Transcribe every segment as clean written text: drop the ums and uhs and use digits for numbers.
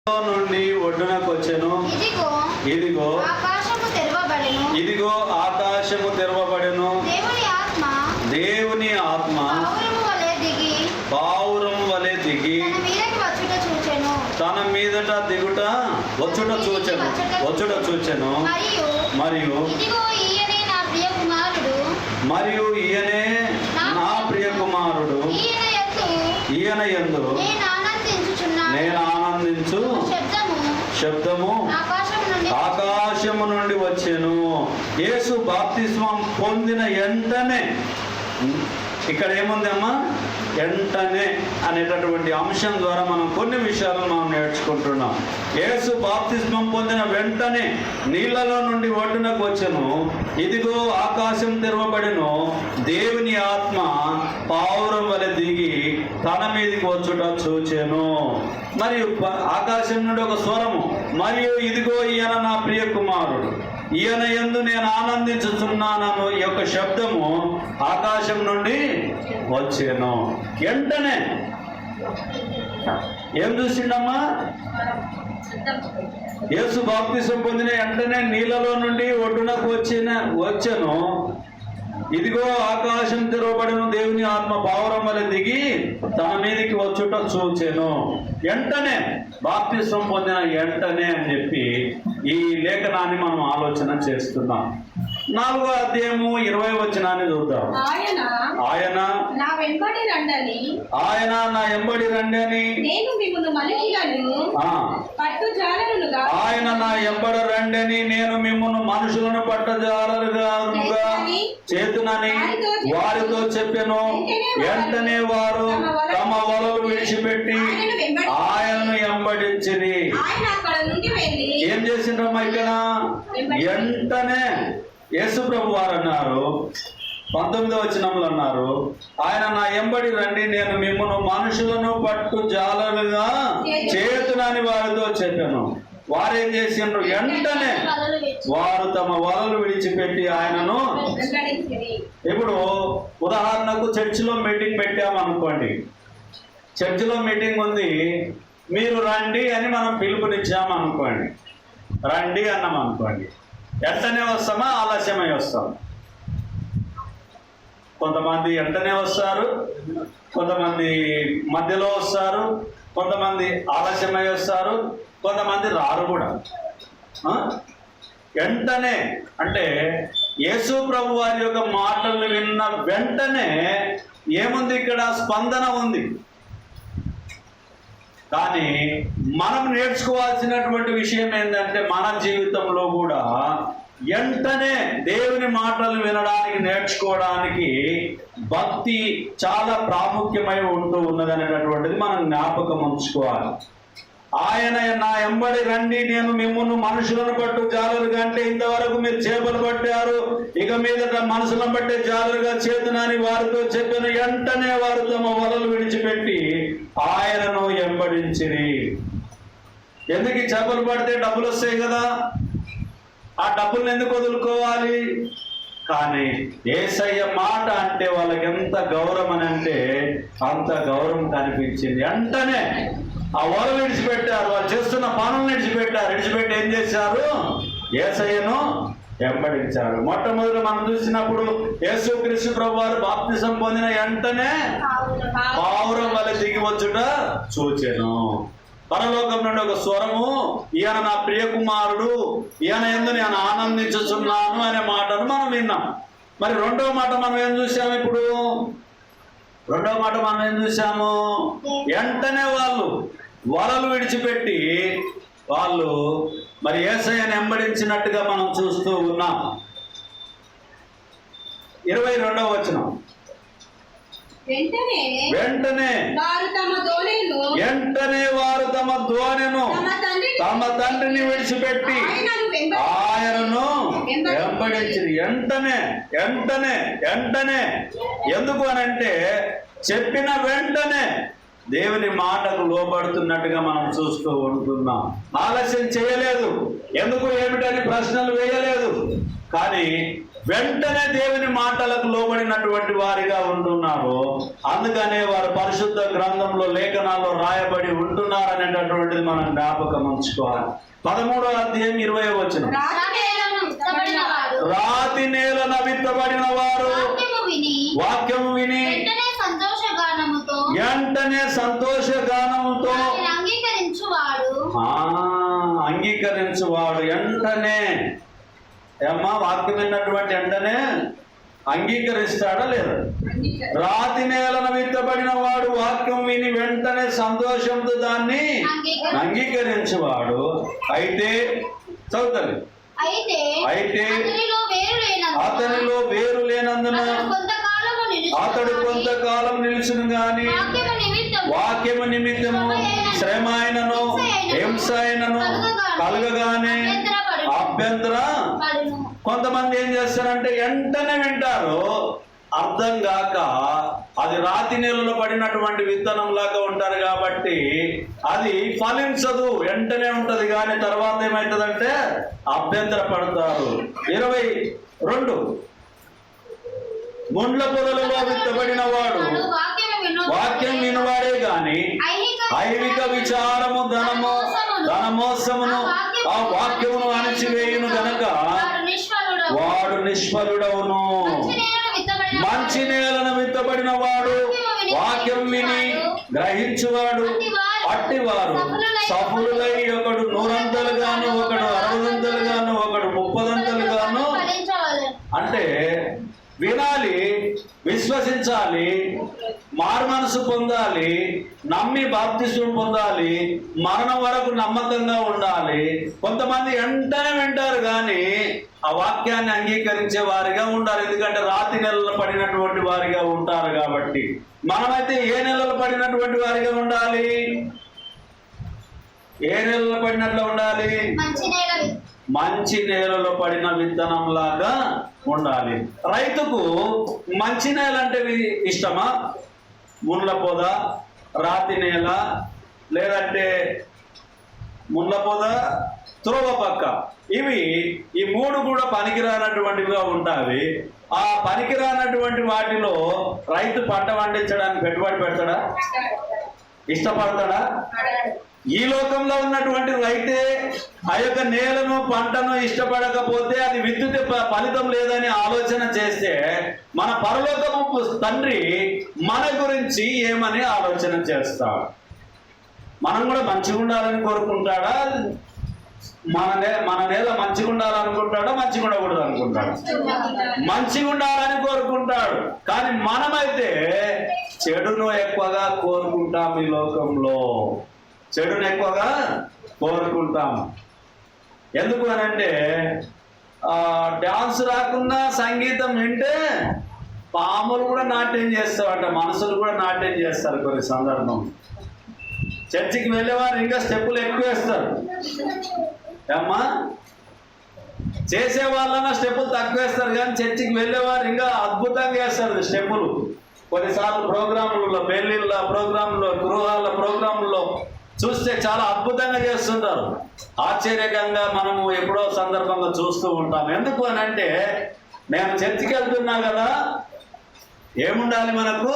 నుండి ఒడ్డునకు వచ్చెను. ఇదిగో ఆకాశము తెరవబడెను. దేవుని ఆత్మ పావురం వలె దిగి తన మీదట దిగుట వచ్చుట చూచెను. మరియు ఈయనే నా ప్రియ కుమారుడు, ఈయన యందు నేను ఆనందించు శబ్దము ఆకాశము నుండి వచ్చెను. యేసు బాప్తిస్మం పొందిన వెంటనే, ఇక్కడ ఏముంది అమ్మా, వెంటనే అనేటటువంటి అంశం ద్వారా మనం కొన్ని విషయాలను మనం నేర్చుకుంటున్నాం. యేసు బాప్తిస్మం పొందిన వెంటనే నీళ్లలో నుండి ఒడ్డునకు వచ్చెను. ఇదిగో ఆకాశం తెరవబడెను. దేవుని ఆత్మ పావురం వలె దిగి తన మీదకి వచ్చుట చూచెను. మరియు ఆకాశం నుండి ఒక స్వరము, మరియు ఇదిగో ఈయన నా ప్రియ కుమారుడు, ఈయన యందు నేను ఆనందించుతున్నాను. ఈ యొక్క శబ్దము ఆకాశం నుండి వచ్చాను. వెంటనే ఏం చూసిండమ్మా? యేసు బాప్తిసం పొందిన వెంటనే నీళ్ళలో నుండి ఒడ్డునకు వచ్చాను. ఇదిగో ఆకాశం తెరవబడెను. దేవుని ఆత్మ పావురం వలె దిగి తన మీదకి వచ్చుట చూచెను. వెంటనే, బాప్తిసం పొందిన వెంటనే అని చెప్పి ఈ లేఖనాన్ని మనం ఆలోచన చేస్తున్నాం. 4వ అధ్యాయము 20వ వచనాన్ని చూద్దాం. ఆయన నా వెంబడి రండని ఆయన నా ఎంబడ రండని నేను మిమ్మును మనుషులను పట్టజాలరుగా చేతునని వారితో చెప్పెను. వెంటనే వారు తమ వలలు విడిచిపెట్టి ఆయనను ఎంబడించిరి. ఏం చేసిండ్రమ్మా ఇక్కడ? వెంటనే యేసు ప్రభు వారు అన్నారు, 19వ వచనంలో అన్నారు, ఆయన నా ఎంబడి రండి, నేను మిమ్మును మనుషులను పట్టు జాలరుగా చేతునని వారితో చెప్పాను. వారేం చేసిండ్రు? వెంటనే వారు తమ వలలు విడిచిపెట్టి ఆయనను. ఇప్పుడు ఉదాహరణకు చర్చిలో మీటింగ్ పెట్టామనుకోండి. చర్చిలో మీటింగ్ ఉంది, మీరు రండి అని మనం పిలుపునిచ్చామనుకోండి. రండి అన్నాం అనుకోండి, వెంటనే వస్తామా ఆలస్యమై వస్తాం? కొంతమంది వెంటనే వస్తారు, కొంతమంది మధ్యలో వస్తారు, కొంతమంది ఆలస్యమై వస్తారు, కొంతమంది రారు కూడా. వెంటనే అంటే యేసు ప్రభు వారి యొక్క మాటలు విన్న వెంటనే ఏముంది? ఇక్కడ స్పందన ఉంది. కానీ మనం నేర్చుకోవాల్సినటువంటి విషయం ఏంటంటే, మన జీవితంలో కూడా వెంటనే దేవుని మాటలు వినడానికి, నేర్చుకోవడానికి భక్తి చాలా ప్రాముఖ్యమై ఉంటూ ఉన్నదనేటటువంటిది మనం జ్ఞాపకం ఉంచుకోవాలి. ఆయన నా ఎంబడి రండి, నేను మిమ్మల్ని మనుషులను పట్టు జాలరుగా, అంటే ఇంతవరకు మీరు చేపలు పట్టారు, ఇక మీదట మనుషులను పట్టే జాలరుగా చేతునని వారితో చెప్పిన. వెంటనే వారు తమ వలలు విడిచిపెట్టి ఆయనను ఎంబడించిరి. ఎందుకు? చేపలు పడితే డబ్బులు వస్తాయి కదా, ఆ డబ్బులను ఎందుకు వదులుకోవాలి? కానీ యేసయ్య మాట అంటే వాళ్ళకి ఎంత గౌరవం అని అంటే అంత గౌరవం కనిపించింది. వెంటనే ఆ వల విడిచిపెట్టారు, వాళ్ళు చేస్తున్న పనులను విడిచిపెట్టి ఏం చేశారు? యేసయ్యను వెంబడించారు. మొట్టమొదటి మనం చూసినప్పుడు యేసు క్రీస్తు ప్రభు వారు బాప్తిసం పొందిన వెంటనే పావురం వలె దిగి వచ్చుట చూచెను. పరలోకం నుండి ఒక స్వరము, ఈయన నా ప్రియ కుమారుడు, ఈయన యందు నేను ఆనందించుచున్నాను అనే మాటను మనం విన్నాం. మరి రెండవ మాట మనం ఏం చూసాము? ఇప్పుడు రెండవ మాట మనం ఏం చూసాము? వెంటనే వాళ్ళు వలలు విడిచిపెట్టి వాళ్ళు మరి యేసయ్యను వెంబడించినట్టుగా మనం చూస్తూ ఉన్నాం. 22వ వచనం, వెంటనే వారు తమ దోణెను తమ తండ్రిని విడిచిపెట్టి ఆయనను వెంబడించిరి. వెంటనే ఎందుకు అనంటే, చెప్పిన వెంటనే దేవుని మాటకు లోబడుతున్నట్టుగా మనం చూస్తూ ఉంటున్నాం. ఆలస్యం చేయలేదు. ఎందుకు ఏమిటని ప్రశ్నలు వేయలేదు. కానీ వెంటనే దేవుని మాటలకు లోబడినటువంటి వారిగా ఉంటున్నారు. అందుకనే వారు పరిశుద్ధ గ్రంథంలో లేఖనాల్లో రాయబడి ఉంటున్నారు అనేటటువంటిది మనం జ్ఞాపకం ఉంచుకోవాలి. 13వ అధ్యాయం 20వ వచనం. రాతి నేలన విత్తబడిన వారు వాక్యము విని వెంటనే సంతోషగానముతో అంగీకరించువాడు. వెంటనే ఏమ్మా వాక్యం విన్నటువంటి వెంటనే అంగీకరిస్తాడా లేదా? రాతి నేలన విత్తబడిన వాడు వాక్యం విని వెంటనే సంతోషంతో దాన్ని అంగీకరించువాడు. అయితే చదువుతారు. అయితే అతనిలో వేరు లేనందున అతడు కొంతకాలం నిలుచును గాని వాక్యము నిమిత్తము శ్రమ అయినను హింస అయినను కలగగానే అభ్యంతర. కొంతమంది ఏం చేస్తారంటే వెంటనే వింటారు, అర్థం కాక అది రాతి నేలలో పడినటువంటి విత్తనం లాగా ఉంటారు కాబట్టి అది ఫలించదు, వెంటనే ఉంటది. కానీ తర్వాత ఏమవుతుందంటే అభ్యంతర పడతారు. 22 ముండ్ల పొదలలో విత్తబడిన వాడు వాక్యం వినవాడే గాని ఐహిక విచారము ధనమోసమును ఆ వాక్యమును అణిచివేయును గనక వాడు నిష్ఫలుడవును. మంచి నేలను విత్తబడిన వాడు వాక్యం విని గ్రహించువాడు అట్టివారు సఫలులై ఒకడు 100 గాను, ఒకడు 60 గాను, ఒకడు 30 గాను. అంటే వినాలి, విశ్వసించాలి, మారు మనసు పొందాలి, నమ్మి బాప్తిస్మం పొందాలి, మరణం వరకు నమ్మకంగా ఉండాలి. కొంతమంది వెంటనే వింటారు కానీ ఆ వాక్యాన్ని అంగీకరించే వారిగా ఉండాలి. ఎందుకంటే రాతి నెలలు పడినటువంటి వారిగా ఉంటారు కాబట్టి. మనమైతే ఏ నెలలు పడినటువంటి వారిగా ఉండాలి? ఏ నెలలో పడినట్లు ఉండాలి? మంచి నేలలో పడిన విత్తనం లాగా ఉండాలి. రైతుకు మంచి నేల అంటే ఇష్టమా? ముండ్ల పొద, రాతి నేల, లేదంటే ముండ్ల పొద, త్రోవ పక్క, ఈ 3 కూడా పనికిరానటువంటివిగా ఉంటాయి. ఆ పనికిరానటువంటి వాటిలో రైతు పంట పండించడానికి పెట్టుబడి పెడతాడా? ఇష్టపడతాడా? ఈ లోకంలో ఉన్నటువంటి రైతే ఆ యొక్క నేలను పంటను ఇష్టపడకపోతే అది విద్యుత్ ఫలితం లేదని ఆలోచన చేస్తే మన పరలోకపు తండ్రి మన గురించి ఏమని ఆలోచన చేస్తాడు? మనం కూడా మంచిగా ఉండాలని కోరుకుంటాడా? మన నేల మంచిగా ఉండాలనుకుంటాడా? మంచిగా ఉండకూడదు అనుకుంటాడు? మంచిగా ఉండాలని కోరుకుంటాడు. కానీ మనమైతే చెడును ఎక్కువగా కోరుకుంటాం. ఈ లోకంలో చెడును ఎక్కువగా కోరుకుంటాం. ఎందుకు అనంటే డాన్స్ రాకుండా సంగీతం వింటే పాములు కూడా నాట్యం చేస్తారట, మనుషులు కూడా నాట్యం చేస్తారు కొన్ని సందర్భం. చర్చికి వెళ్ళేవారు ఇంకా స్టెప్పులు ఎక్కువ వేస్తారు. అమ్మా చేసే వాళ్ళన్నా స్టెప్పులు తక్కువ వేస్తారు, కానీ చర్చికి వెళ్ళేవారు ఇంకా అద్భుతంగా వేస్తారు స్టెప్పులు. కొన్నిసార్లు ప్రోగ్రాంలలో, పెళ్లిళ్ళ ప్రోగ్రాంలో, గృహాల ప్రోగ్రాంలో చూస్తే చాలా అద్భుతంగా చేస్తుంటారు. ఆశ్చర్యకంగా మనము ఎప్పుడో సందర్భంగా చూస్తూ ఉంటాం. ఎందుకు అని అంటే నేను చర్చికి వెళ్తున్నా కదా, ఏముండాలి మనకు?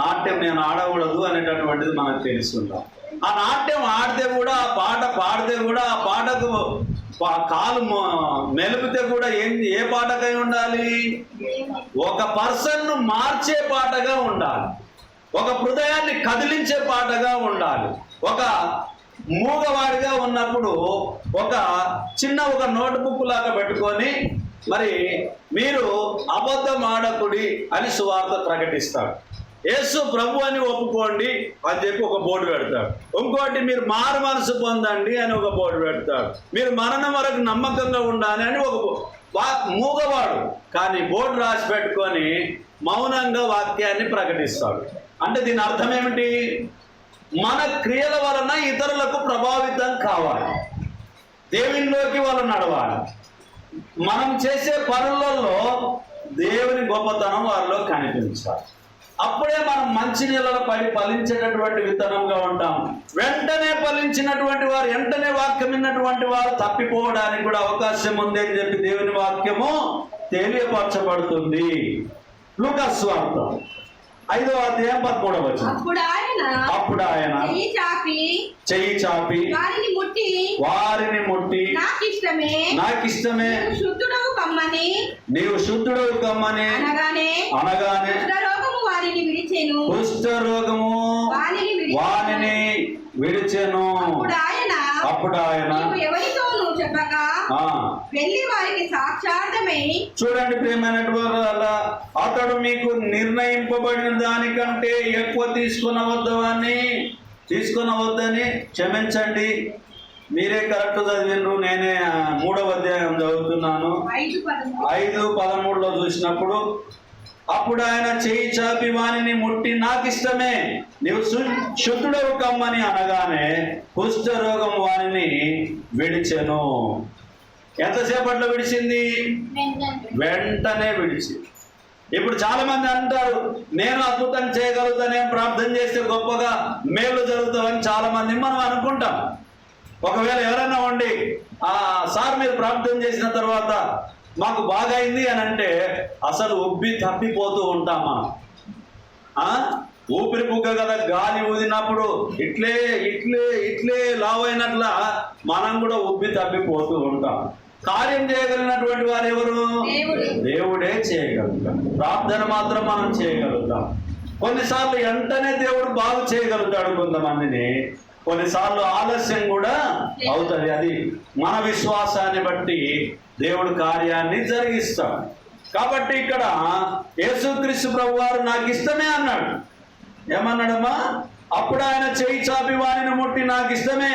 నాట్యం నేను ఆడకూడదు అనేటటువంటిది మనకు తెలుస్తుంటాం. ఆ నాట్యం ఆడితే కూడా, ఆ పాట పాడితే కూడా, ఆ పాటకు కాలు మెలిపితే కూడా ఏ పాటకై ఉండాలి? ఒక పర్సన్ను మార్చే పాటగా ఉండాలి, ఒక హృదయాన్ని కదిలించే పాటగా ఉండాలి. ఒక మూగవాడిగా ఉన్నప్పుడు ఒక నోట్బుక్ లాగా పెట్టుకొని మరి మీరు అబద్ధం ఆడకుడి అని సువార్త ప్రకటిస్తాడు. యేసు ప్రభు అని ఒప్పుకోండి అని చెప్పి ఒక బోర్డు పెడతాడు. ఇంకోటి మీరు మారు మనసు పొందండి అని ఒక బోర్డు పెడతాడు. మీరు మరణం వరకు నమ్మకంగా ఉండాలి అని మూగవాడు కానీ బోర్డు రాసి పెట్టుకొని మౌనంగా వాక్యాన్ని ప్రకటిస్తాడు. అంటే దీని అర్థం ఏమిటి? మన క్రియల వలన ఇతరులకు ప్రభావితం కావాలి, దేవునిలోకి వాళ్ళు నడవాలి. మనం చేసే పనులలో దేవుని గొప్పతనం వారిలో కనిపించాలి. అప్పుడే మనం మంచి నీళ్ళలో పడి ఫలించేటటువంటి విత్తనంగా ఉంటాం. వెంటనే ఫలించినటువంటి వారు, వెంటనే వాక్యం విన్నటువంటి వారు తప్పిపోవడానికి కూడా అవకాశం ఉంది అని చెప్పి దేవుని వాక్యము తెలియపరచబడుతుంది. లూకా సువార్త 5వ అధ్యాయం 13వ వచనం. అప్పుడు ఆయన చెయ్యి చాపి వారిని ముట్టి నాకిష్టమే నీవు శుద్ధుడవు కమ్మని అనగానే కుష్ఠరోగము వానిని విడిచెను. అప్పుడు ఆయన చూడండి ప్రియమైనటువంటి అలా అతడు మీకు నిర్ణయింపబడిన దానికంటే ఎక్కువ తీసుకునవద్దని క్షమించండి. మీరే కరెక్ట్ చదివిండ్రు, నేనే 3వ అధ్యాయం చదువుతున్నాను. 5:13 చూసినప్పుడు అప్పుడు ఆయన చెయ్యి చాపి వానిని ముట్టి నాకిష్టమే నీవు శుద్ధుడవు కమ్మని అనగానే కుష్ఠరోగం వానిని విడిచెను. ఎంతసేపట్లో విడిచింది? వెంటనే విడిచింది. ఇప్పుడు చాలా మంది అంటారు, నేను అద్భుతం చేయగలుగుతా, నేను ప్రార్థన చేస్తే గొప్పగా మేలు జరుగుతామని చాలా మంది మనం అనుకుంటాం. ఒకవేళ ఎవరైనా ఉండి సార్ మీరు ప్రార్థన చేసిన తర్వాత మాకు బాగా అయింది అని అంటే అసలు ఉబ్బి తప్పిపోతూ ఉంటామా? ఊపిరి బుగ్గ కదా గాలి ఊదినప్పుడు ఇట్లే ఇట్లే ఇట్లే లావైనట్ల మనం కూడా ఉబ్బి తప్పిపోతూ ఉంటాం. కార్యం చేయగలిగినటువంటి వారు ఎవరు? దేవుడే చేయగలుగుతాం. ప్రార్థన మాత్రం మనం చేయగలుగుతాం. కొన్నిసార్లు వెంటనే దేవుడు బాగు చేయగలుగుతాడు కొంతమందిని, కొన్నిసార్లు ఆలస్యం కూడా అవుతుంది. అది మన విశ్వాసాన్ని బట్టి దేవుడు కార్యాన్ని జరిగిస్తాడు. కాబట్టి ఇక్కడ యేసుక్రీస్తు ప్రభువారు నాకు ఇష్టమే అన్నాడు. ఏమన్నాడమ్మా? అప్పుడు ఆయన చెయ్యి చాపి వానిని ముట్టి నాకు ఇష్టమే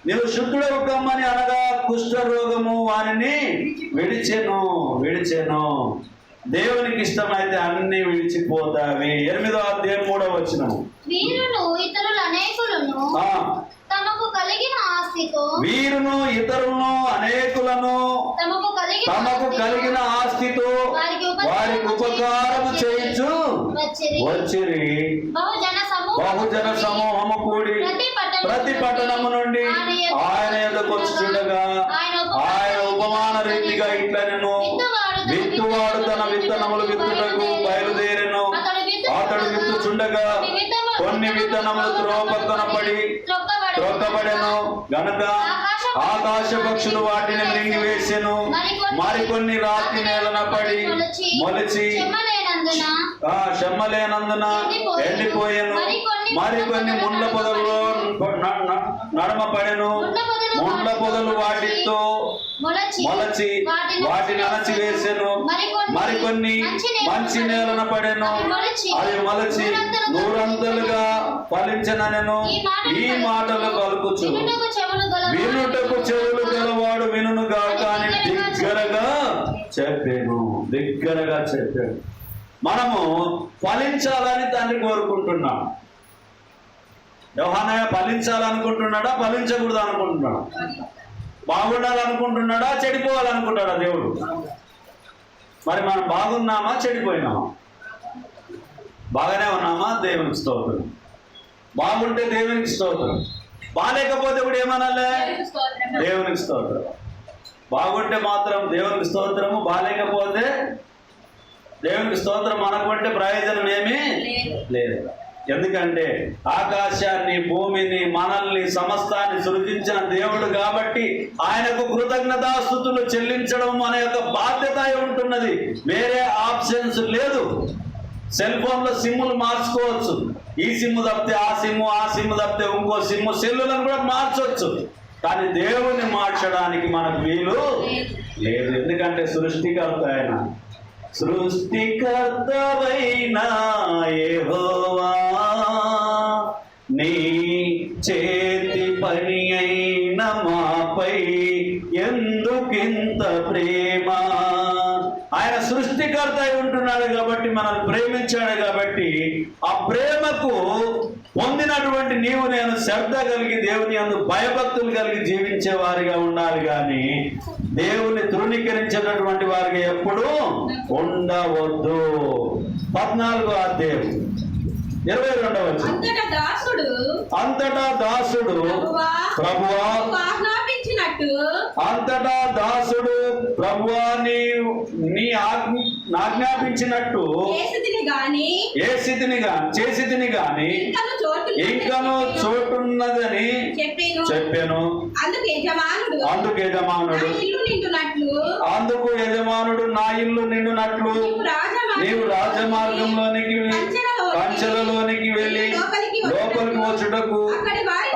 నీవు శుద్ధుడవు కమ్మని అనగా కుష్ఠరోగము వానిని విడిచెను. దేవునికి ఇష్టమైతే అన్ని విడిచిపోతావి. 8వ అధ్యాయం 3వ వచనం. వీరును ఇతరులను అనేకులను తమకు కలిగిన ఆస్తితో వారికి ఉపకారము చేయించు వచ్చిరి. బహుజన సమూహము కూడి ప్రతి పట్టణము నుండి ఆయన ఎదుకు వచ్చుండగా ఆయన ఉపమాన రీతిగా ఇట్లనెను, విత్తువాడు తన విత్తనములు విత్తుటకు బయలుదేరెను. అతడు విత్తుచుండగా కొన్ని విత్తనములు త్రోవ పక్కన పడి త్రొక్కబడెను గనుక ఆకాశ పక్షులు వాటిని మృంగివేసెను. మరికొన్ని రాతి నేలన పడి మొలిచి చెమ్మలేనందున ఎండిపోయెను. మరికొన్ని ముండ్ల పొదల్లో నడమ పడెను. ముండ్ల పొదలు వాటితో మొలచి వాటిని అణచివేసెను. మరికొన్ని మంచి నేలన పడెను. అవి మొలచి 100 ఫలించనెను. ఈ మాటలు పలుకుచు వినుటకు చెవులు గలవాడు వినును గాక అని దగ్గరగా చెప్పాను. మనము ఫలించాలని తండ్రి కోరుకుంటున్నాం. యోహానయ్య ఫలించాలనుకుంటున్నాడా, ఫలించకూడదు అనుకుంటున్నాడా? బాగుండాలనుకుంటున్నాడా, చెడిపోవాలనుకుంటాడా దేవుడు? మరి మనం బాగున్నామా, చెడిపోయినామా? బాగానే ఉన్నామా? దేవునికి స్తోత్రం. బాగుంటే దేవునికి స్తోత్రం. బాగాలేకపోతే ఇప్పుడు ఏమనాలే? దేవునికి స్తోత్రం. బాగుంటే మాత్రం దేవునికి స్తోత్రము, బాగాలేకపోతే దేవునికి స్తోత్రం అనకుంటే ప్రయోజనం ఏమీ లేదు. ఎందుకంటే ఆకాశాన్ని, భూమిని, మనల్ని, సమస్తాన్ని సృజించిన దేవుడు కాబట్టి ఆయనకు కృతజ్ఞతాస్తుతులు చెల్లించడం అనే ఒక బాధ్యత ఉంటున్నది. వేరే ఆప్షన్స్ లేదు. సెల్ ఫోన్లో సిమ్ములు మార్చుకోవచ్చు. ఈ సిమ్ము తప్పితే ఆ సిమ్ము, ఆ సిమ్ము తప్పితే ఇంకో సిమ్ము, సెల్లులను కూడా మార్చవచ్చు. కానీ దేవుని మార్చడానికి మనకు వీలు లేదు. ఎందుకంటే సృష్టికర్త ఆయన. సృష్టికర్తవైన యెహోవా నీ చేతి పని అయిన మాపై ఎందుకింత ప్రేమ? ఆయన సృష్టికర్త అయి ఉంటున్నాడు కాబట్టి, మనల్ని ప్రేమించాడు కాబట్టి, ఆ ప్రేమకు పొందినటువంటి నీవు నేను శ్రద్ధ కలిగి దేవుని యందు భయభక్తులు కలిగి జీవించే వారిగా ఉండాలి. కానీ దేవుని తృణీకరించేటటువంటి వారికి ఎప్పుడూ ఉండవద్దు. 14వ అధ్యాయం 22వ వచనం. అంతటా దాసుడు ప్రభువా అంతటా దాసుడు ప్రభువా నీ ఆజ్ఞాపించినట్టు చేసితిని గాని ఇంకను చోటున్నదని చెప్పాను. అందుకు యజమానుడు నా ఇల్లు నిండునట్లు నీవు రాజమార్గంలోనికి కంచెలలోనికి వెళ్ళి లోపలికి వచ్చుటకు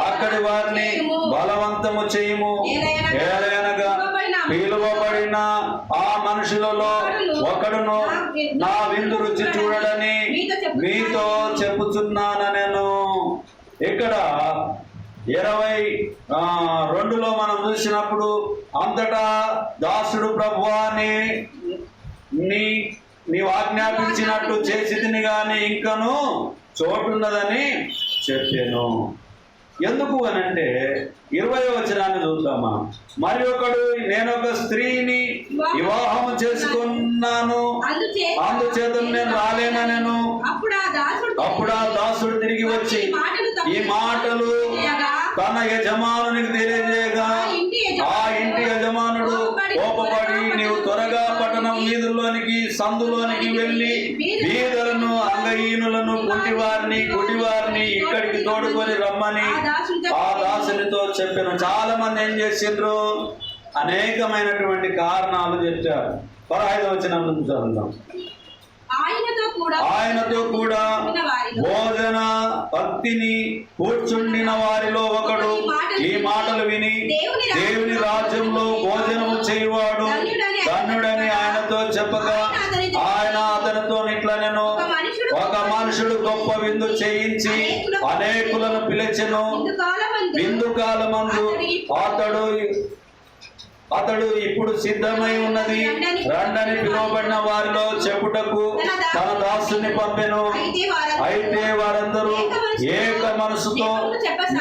అక్కడి వారిని బలవంతము చేయము. ఏలైనగా పిలువబడిన ఆ మనుషులలో ఒకడును నా విందు రుచి చూడడని మీతో చెప్పుచున్నాను నేను. ఇక్కడ 22లో మనం చూసినప్పుడు అంతటా దాసుడు ప్రభువా నీవు ఆజ్ఞాపించినట్టు చేసితిని గాని ఇంకను చోటున్నదని చెప్పాను. ఎందుకు అనంటే 20వ వచనాన్ని చూద్దామా. మరి ఒకడు నేనొక స్త్రీని వివాహము చేసుకున్నాను, అందుచేత నేను రాలేనను. అప్పుడు ఆ దాసుడు తిరిగి వచ్చి ఈ మాటలు తన యజమానునికి తెలియజేయగా ఆ ఇంటి యజమానుడు కోపపడి నీవు త్వరగా పట్టణం వీధుల్లోనికి సందులోనికి వెళ్ళి బీదలను అంగహీనులను గుడ్డివారిని ఇక్కడికి తోడుకొని రమ్మని ఆ దాసునితో చెప్పాను. చాలా మంది ఏం చేసిండ్రు, అనేకమైనటువంటి కారణాలు చెప్పారు. 15వ వచనం నుంచి చదువుదాం. ఆయనతో కూడా భోజన భక్తిని కూర్చుండిన వారిలో ఒకడు ఈ మాటలు విని దేవుని రాజ్యంలో భోజనము చేయువాడు ధన్యుడని ఆయనతో చెప్పగా ఆయన అతనితో ఇట్లనెను, ఒక మనుషుడు గొప్ప విందు చేయించి అనేకులను పిలిచెను. విందు కాలమందు అతడు ఇప్పుడు సిద్ధమై ఉన్నది రండని పిలువబడిన వారిలో చెప్పుటకు తన దాసుని పంపెను. అయితే వారందరూ ఏక మనసుతో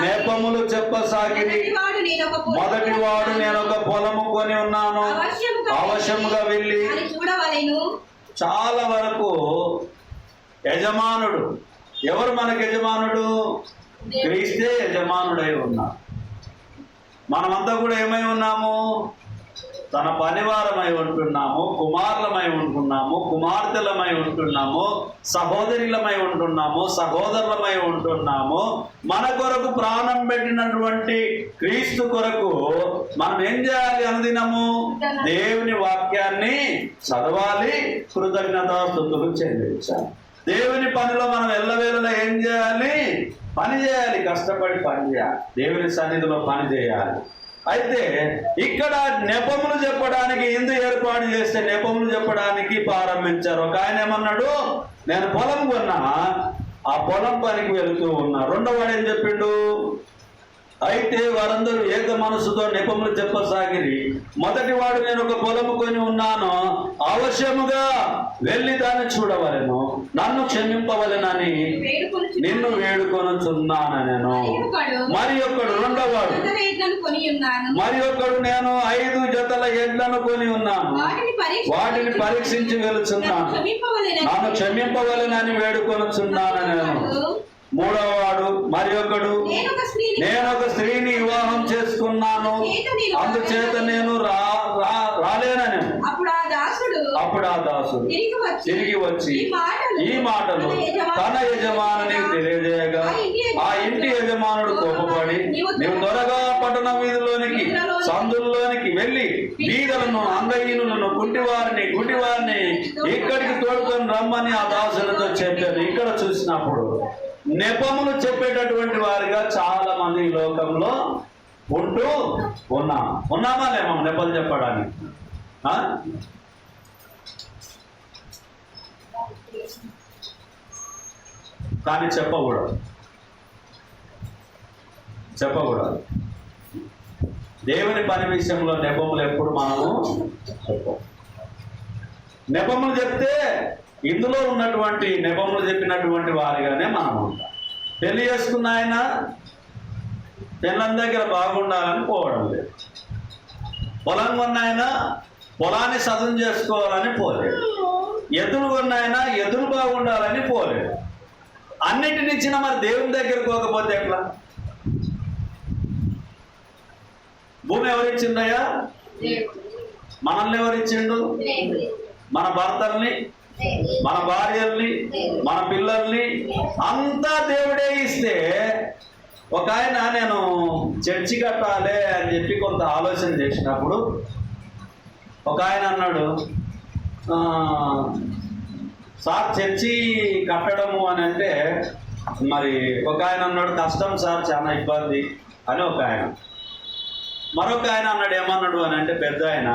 నెపములు చెప్పసాగిరి. మొదటివాడు నేనొక పొలము కొని ఉన్నాను, అవశ్యముగా వెళ్ళి. చాలా వరకు యజమానుడు ఎవరు? మనకు యజమానుడు క్రీస్తే యజమానుడై ఉన్నా. మనమంతా కూడా ఏమై ఉన్నాము? తన పనివారమై ఉంటున్నాము, కుమారులమై ఉంటున్నాము, కుమార్తెలమై ఉంటున్నాము, సహోదరులమై ఉంటున్నాము, సహోదరులమై ఉంటున్నాము. మన కొరకు ప్రాణం పెట్టినటువంటి క్రీస్తు కొరకు మనం ఏం చేయాలి? అనుదినము దేవుని వాక్యాన్ని చదవాలి, కృతజ్ఞతాస్తుతులు చెల్లించాలి. దేవుని పనిలో మనం ఎల్లవేళలా ఏం చేయాలి? పని చేయాలి, కష్టపడి పని చేయాలి, దేవుని సన్నిధిలో పని చేయాలి. అయితే ఇక్కడ నెపములు చెప్పడానికి ఎందుకు ఏర్పాటు చేస్తే నెపములు చెప్పడానికి ప్రారంభించారు. ఒక ఆయన ఏమన్నాడు, నేను పొలం కొన్నా, ఆ పొలం పనికి వెళుతూ ఉన్నా. రెండోవాడు ఏం చెప్పిండు? అయితే వారందరూ ఏక మనసుతో నెపములు చెప్పసాగిరి. మొదటివాడు నేను ఒక పొలము కొని ఉన్నాను, అవశ్యముగా వెళ్ళి దాన్ని చూడవలెను, నన్ను క్షమింపవలెనని నిన్ను వేడుకొనుచున్నాను నేను. మరి ఒకడు రెండోవాడు మరి ఒకడు నేను 5 జతల ఎడ్లను కొని ఉన్నాను, వాటిని పరీక్షించి వెళుచున్నాను, నన్ను క్షమింపవలెనని వేడుకొనుచున్నాను నేను. మూడవవాడు మరి ఒకడు నేను ఒక స్త్రీని వివాహం చేసుకున్నాను, అందుచేత నేను రాలేనని. అప్పుడు ఆ దాసుడు తిరిగి వచ్చి ఈ మాటలు తన యజమానునికి తెలియజేయగా ఆ ఇంటి యజమానుడు కోపపడి నీవు త్వరగా పట్టణ వీధిలోనికి సందుల్లోనికి వెళ్ళి బీదలను అంగహీనులను గుడ్డివారిని ఇక్కడికి తోడుకొని రమ్మని ఆ దాసులతో చెప్పారు. ఇక్కడ చూసినప్పుడు నెపములు చెప్పేటటువంటి వారిగా చాలా మంది ఈ లోకంలో ఉంటూ ఉన్నామా లేమా? నెపలు చెప్పడానికి కానీ చెప్పకూడదు. దేవుని పని విషయంలో నెపములు ఎప్పుడు మనము చెప్పం. నెపములు చెప్తే ఇందులో ఉన్నటువంటి నెపములు చెప్పినటువంటి వారిగానే మనం ఉంటాం. పెళ్లి చేసుకున్న ఆయన పెళ్ళం దగ్గర బాగుండాలని పోవడం లేదు. పొలం కొన్న ఆయన పొలాన్ని సదును చేసుకోవాలని పోలేడు. ఎద్దులు కొన్న ఆయన ఎద్దులు బాగుండాలని పోలేడు. అన్నిటిని ఇచ్చిన మరి దేవుని దగ్గరికి పోకపోతే ఎట్లా? భూమి ఎవరిచ్చిందయ్యా? మనల్ని ఎవరిచ్చిండు? మన భర్తల్ని, మన భార్యల్ని, మన పిల్లల్ని అంతా దేవుడే ఇస్తే, ఒక ఆయన నేను చర్చి కట్టాలి అని చెప్పి కొంత ఆలోచన చేసినప్పుడు ఒక ఆయన అన్నాడు, సార్ చర్చి కట్టడము అని అంటే, మరి ఒక ఆయన అన్నాడు కష్టం సార్, చాలా ఇబ్బంది అని ఒక ఆయన. మరొక ఆయన అన్నాడు, ఏమన్నాడు అని అంటే పెద్ద ఆయన,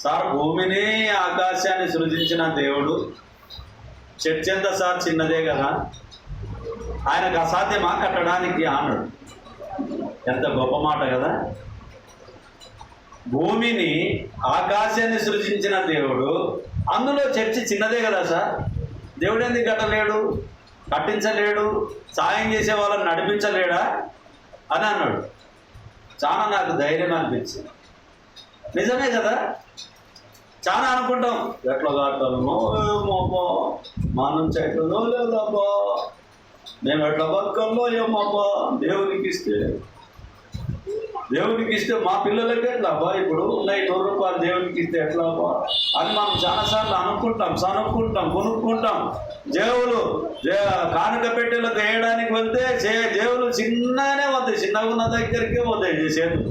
సార్ భూమిని ఆకాశాన్ని సృజించిన దేవుడు చర్చి ఎంత సార్, చిన్నదే కదా, ఆయనకు అసాధ్యమా కట్టడానికి అన్నాడు. ఎంత గొప్ప మాట కదా. భూమిని ఆకాశాన్ని సృజించిన దేవుడు, అందులో చర్చి చిన్నదే కదా సార్, దేవుడు ఎందుకు కట్టలేడు, కట్టించలేడు, సాయం చేసే వాళ్ళని నడిపించలేడా అని అన్నాడు. చాలా నాకు ధైర్యం అనిపించింది. నిజమే కదా. చాలా అనుకుంటాం, ఎట్లా కట్టాలమో ఏమోపో, మా నుంచి ఎట్లనో లేదబ్బా, మేము ఎట్లా బతకల్లో ఏమోపా, దేవునికి ఇస్తే మా పిల్లలకి ఎట్లా అబ్బా, ఇప్పుడు ఉన్నాయి 100 రూపాయలు దేవునికి ఇస్తే ఎట్లా అబ్బా అని మనం చాలాసార్లు అనుకుంటాం, కొనుక్కుంటాం. దేవులు కానుక పెట్టెలకు వేయడానికి వెళ్తే దేవులు చిన్నగానే పోతాయి, చిన్నగా ఉన్న దగ్గరికే పోతాయి చేతులు.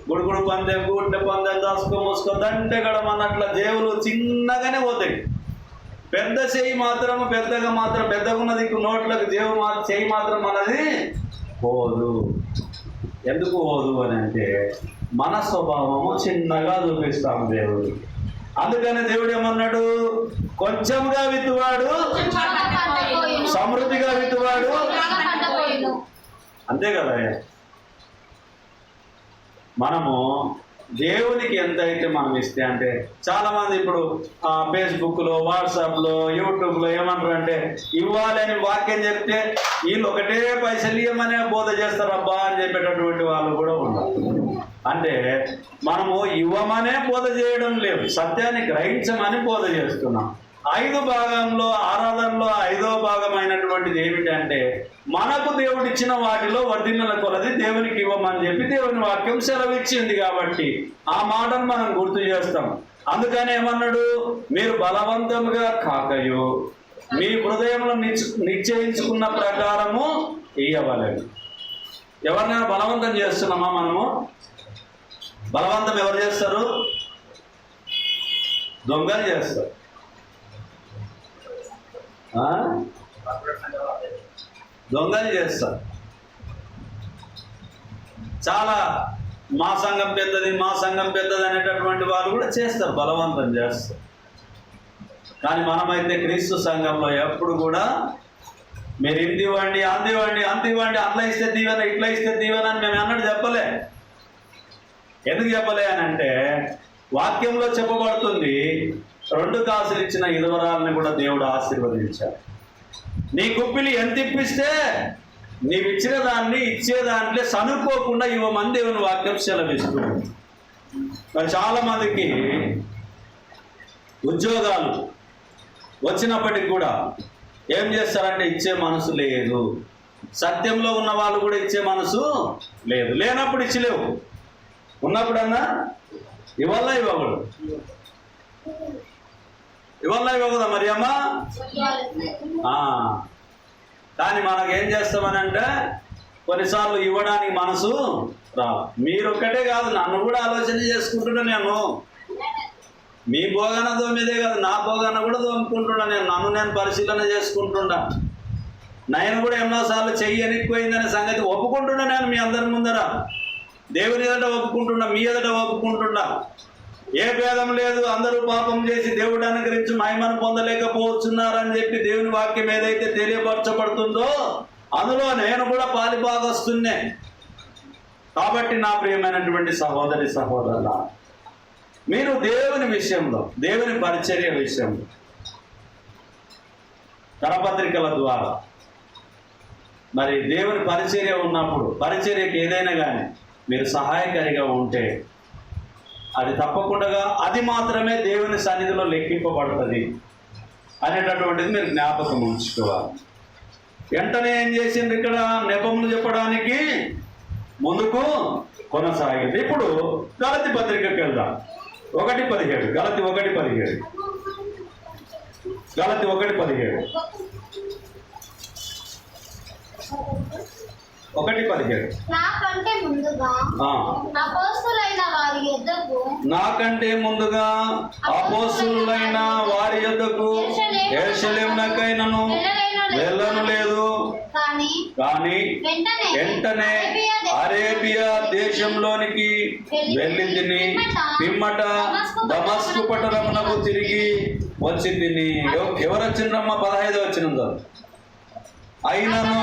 గుడుగుడు పందెం, గుడ్డ పందెం, దాసుకో మూసుకో దంటే గడమన్నట్ల దేవులు చిన్నగానే పోతాయి. పెద్ద చెయ్యి మాత్రం పెద్దగా ఉన్నది నోట్లకు చెయ్యి మాత్రం అన్నది పోదు. ఎందుకు పోదు అని అంటే మన స్వభావము చిన్నగా చూపిస్తాం దేవుడికి. అందుకని దేవుడు ఏమన్నాడు, కొంచెంగా విత్తువాడు సమృద్ధిగా విత్తువాడు, అంతే కదా. మనము దేవునికి ఎంతైతే మనం ఇస్తే, అంటే చాలామంది ఇప్పుడు ఫేస్బుక్లో, వాట్సాప్లో, యూట్యూబ్లో ఏమంటారు అంటే, ఇవ్వాలి అని వాక్యం చెప్తే వీళ్ళు ఒకటే పైసలు ఇవ్వమనే బోధ చేస్తారు అబ్బా అని చెప్పేటటువంటి వాళ్ళు కూడా ఉన్నారు. అంటే మనము ఇవ్వమనే బోధ చేయడం లేదు, సత్యాన్ని గ్రహించమని బోధ చేస్తున్నాం. 5 భాగంలో ఆరాధనలో 5వ భాగమైనటువంటిది ఏమిటంటే, మనకు దేవుడిచ్చిన వాటిలో వర్ధిల్లల కొలది దేవునికి ఇవ్వమని చెప్పి దేవుని వాక్యం సెలవిచ్చింది. కాబట్టి ఆ మాటను మనం గుర్తు చేస్తాం. అందుకని ఏమన్నాడు, మీరు బలవంతంగా కాకయు మీ హృదయంలో నిశ్చయించుకున్న ప్రకారము ఇయ్యవలెను. ఎవరినైనా బలవంతం చేస్తున్నామా మనము? బలవంతం ఎవరు చేస్తారు? దొంగలు చేస్తారు. దొంగలు చేస్తారు. చాలా మా సంఘం పెద్దది అనేటటువంటి వాళ్ళు కూడా చేస్తారు, బలవంతం చేస్తారు. కానీ మనమైతే క్రీస్తు సంఘంలో ఎప్పుడు కూడా మీరు ఇంది ఇవ్వండి, అంత ఇవ్వండి, అట్లా ఇస్తే దీవెన, ఇట్లా ఇస్తే దీవెన అని మేము అన్నట్టు చెప్పలే. ఎందుకు చెప్పలే అని అంటే, వాక్యంలో చెప్పబడుతుంది, 2 కాసులు ఇచ్చిన విధవరాలను కూడా దేవుడు ఆశీర్వదించాడు. నీ కుప్పిలి ఎంత ఇప్పిస్తే నీవు ఇచ్చిన దాన్ని ఇచ్చే దాంట్లో సనుక్కోకుండా ఇవ్వమని దేవుని వాక్యం సెలవిస్తుంది. మరి చాలామందికి ఉద్యోగాలు వచ్చినప్పటికి కూడా ఏం చేస్తారంటే ఇచ్చే మనసు లేదు. సత్యంలో ఉన్న వాళ్ళు కూడా ఇచ్చే మనసు లేదు. లేనప్పుడు ఇచ్చలేవు, ఉన్నప్పుడన్నా ఇవ్వకూడదు. ఇవ్వకూడదా మరి అమ్మ? కానీ మనకేం చేస్తామని అంటే, కొన్నిసార్లు ఇవ్వడానికి మనసు రాదు. మీరొక్కటే కాదు, నన్ను కూడా ఆలోచన చేసుకుంటున్నా. నేను మీ భోగన దోమిదే కాదు, నా భోగన కూడా దోముకుంటున్నా. నన్ను పరిశీలన చేసుకుంటున్నా. నేను కూడా ఎన్నోసార్లు చెయ్యనిపోయిందనే సంగతి ఒప్పుకుంటున్నా. నేను మీ అందరి ముందర దేవుని ఎదుట ఒప్పుకుంటున్నా, మీ ఎదుట ఒప్పుకుంటున్నా. ఏ భేదం లేదు, అందరూ పాపం చేసి దేవుడు అనుగ్రహించి మహిమను పొందలేకపోతున్నారని చెప్పి దేవుని వాక్యం ఏదైతే తెలియపరచబడుతుందో అందులో నేను కూడా పాలిభాగస్తున్నే. కాబట్టి నా ప్రియమైనటువంటి సహోదరి సహోదరుల, మీరు దేవుని విషయంలో, దేవుని పరిచర్య విషయంలో కరపత్రికల ద్వారా మరి దేవుని పరిచర్య ఉన్నప్పుడు, పరిచర్యకి ఏదైనా కానీ మీరు సహాయకారిగా ఉంటే అది తప్పకుండా అది మాత్రమే దేవుని సన్నిధిలో లెక్కింపబడుతుంది అనేటటువంటిది మీరు జ్ఞాపకం ఉంచుకోవాలి. వెంటనే ఏం చేసింది ఇక్కడ నెపములు చెప్పడానికి ముందుకు కొనసాగింది. ఇప్పుడు గలతి పత్రికకి వెళ్దాం. 1:17 గలతి 1:17 గలతి 1:17 1:17 నాకంటే ముందుగా అపోస్తలులైన వారి యొద్దకు యెరూషలేమునకైనను వెళ్ళను లేదు, కానీ వెంటనే అరేబియా దేశంలోనికి వెళ్ళి తిని పిమ్మట దమస్కు పట్టణమునకు తిరిగి వచ్చి తిని. ఎవరు వచ్చిండ్రమ్మా? 15వ వచనం. అయినను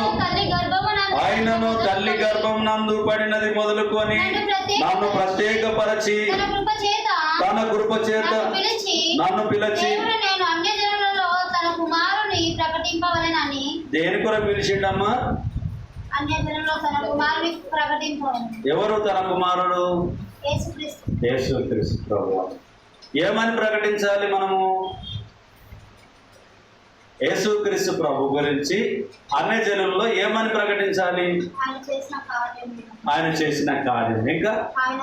తల్లి గర్భం నందు పడినది మొదలుకొని నన్ను ప్రత్యేకపరచి తన కృప చేత నన్ను పిలిచి దేని కొరకు పిలిచిండమ్మా? ఎవరు తన కుమారుడు? యేసుక్రీస్తు ప్రభువు. ఏమని ప్రకటించాలి మనము? యేసుక్రీస్తు ప్రభు గురించి అన్ని జనుల్లో ఏమని ప్రకటించాలి? ఆయన చేసిన కార్యం, ఇంకా ఆయన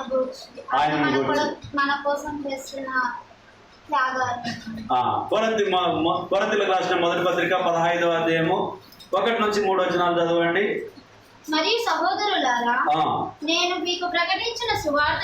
కొరింథీయులకు రాసిన మొదటి పత్రిక 15వ అధ్యాయము 1-3 వచనాలు చదవండి. మరియు సహోదరులారా, నేను మీకు ప్రకటించిన సువార్త